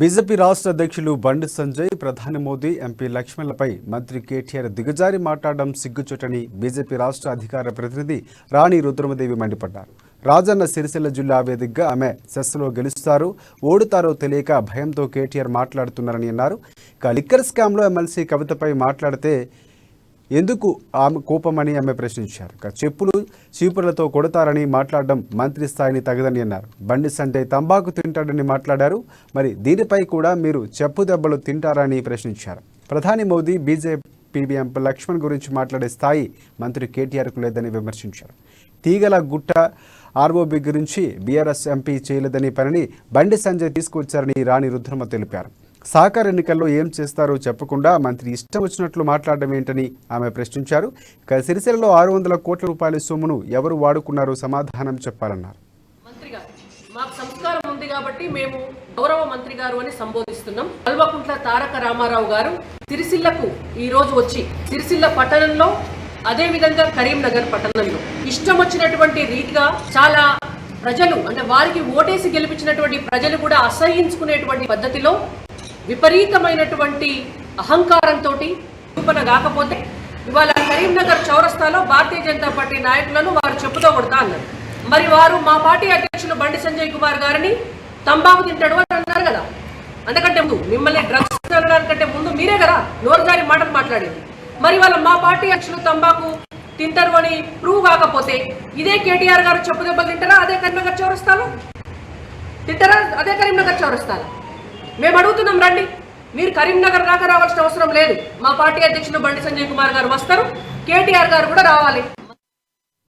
BJP రాష్ట్ర అధ్యక్షులు బండి సంజయ్, ప్రధాని మోదీ, ఎంపీ లక్ష్మణ్లపై మంత్రి కేటీఆర్ దిగజారి మాట్లాడడం సిగ్గుచేటని బీజేపీ రాష్ట్ర అధికార ప్రతినిధి రాణి రుద్రమదేవి మండిపడ్డారు. రాజన్న సిరిసిల్ల జిల్లా వేదికగా ఆమె సెస్లో గెలుస్తారో ఓడుతారో తెలియక భయంతో కేటీఆర్ మాట్లాడుతున్నారని అన్నారు. ఇక లిక్కర్ స్కామ్లో ఎమ్మెల్సీ కవితపై మాట్లాడితే ఎందుకు ఆమె కోపమని ఆమె ప్రశ్నించారు. చెప్పులు చీపులతో కొడతారని మాట్లాడడం మంత్రి స్థాయిని తగదని అన్నారు. బండి సంజయ్ తంబాకు తింటాడని మాట్లాడారు. మరి దీనిపై కూడా మీరు చెప్పు దెబ్బలు తింటారని ప్రశ్నించారు. ప్రధాని మోదీ, బీజేపీ ఎంపీ లక్ష్మణ్ గురించి మాట్లాడే స్థాయి మంత్రి కేటీఆర్కు లేదని విమర్శించారు. తీగల గుట్ట ఆర్ఓబీ గురించి బీఆర్ఎస్ ఎంపీ చేయలేదని పనిని బండి సంజయ్ తీసుకొచ్చారని రాణి రుద్రమ తెలిపారు. సహకార ఎన్నికల్లో ఏం చేస్తారో చెప్పకుండా మంత్రి ఇష్టం వచ్చినట్లు మాట్లాడడం ఏంటని ఆమె ప్రశ్నించారు. ఇక సిరిసిల్లలో 600 కోట్ల రూపాయల సొమ్మును ఎవరు వాడుకున్నారో సమాధానం చెప్పాలన్నారు. మాకు సంస్కారం ఉంది కాబట్టి మేము గౌరవ మంత్రి గారు అని సంబోధిస్తున్నాం. కల్వకుంట్ల తారక రామారావు గారు సిరిసిల్లకు ఈ రోజు వచ్చి సిరిసిల్ల పట్టణంలో, అదే విధంగా కరీంనగర్ పట్టణంలో ఇష్టం వచ్చినటువంటి రీతిగా చాలా ప్రజలు, అంటే వారికి ఓటేసి గెలిపించినటువంటి ప్రజలు కూడా అసహించుకునేటువంటి పద్ధతిలో విపరీతమైనటువంటి అహంకారంతో చూపన కాకపోతే ఇవాళ కరీంనగర్ చౌరస్తాలో భారతీయ జనతా పార్టీ నాయకులను వారు చెప్పుతో కొడతా అన్నారు. మరి వారు మా పార్టీ అధ్యక్షులు బండి సంజయ్ కుమార్ గారిని తంబాకు తింటాడు అని అన్నారు కదా. అందుకంటే ముందు మిమ్మల్ని డ్రగ్స్ అనడానికంటే ముందు మీరే కదా నోరుజారి మాటలు మాట్లాడేది. మరి వాళ్ళ మా పార్టీ అధ్యక్షులు తంబాకు తింటారు అని ప్రూవ్ కాకపోతే ఇదే కేటీఆర్ గారు చెప్పు దెబ్బలు తింటారా? అదే కరీంనగర్ చౌరస్తాలో తింటారా? అదే కరీంనగర్ చౌరస్తాలో మేము అడుగుతున్నాం, రండి. మీరు కరీంనగర్ దాకా రావాల్సిన అవసరం లేదు. మా పార్టీ అధ్యక్షులు బండి సంజయ్ కుమార్ గారు వస్తారు, కేటీఆర్ గారు కూడా రావాలి.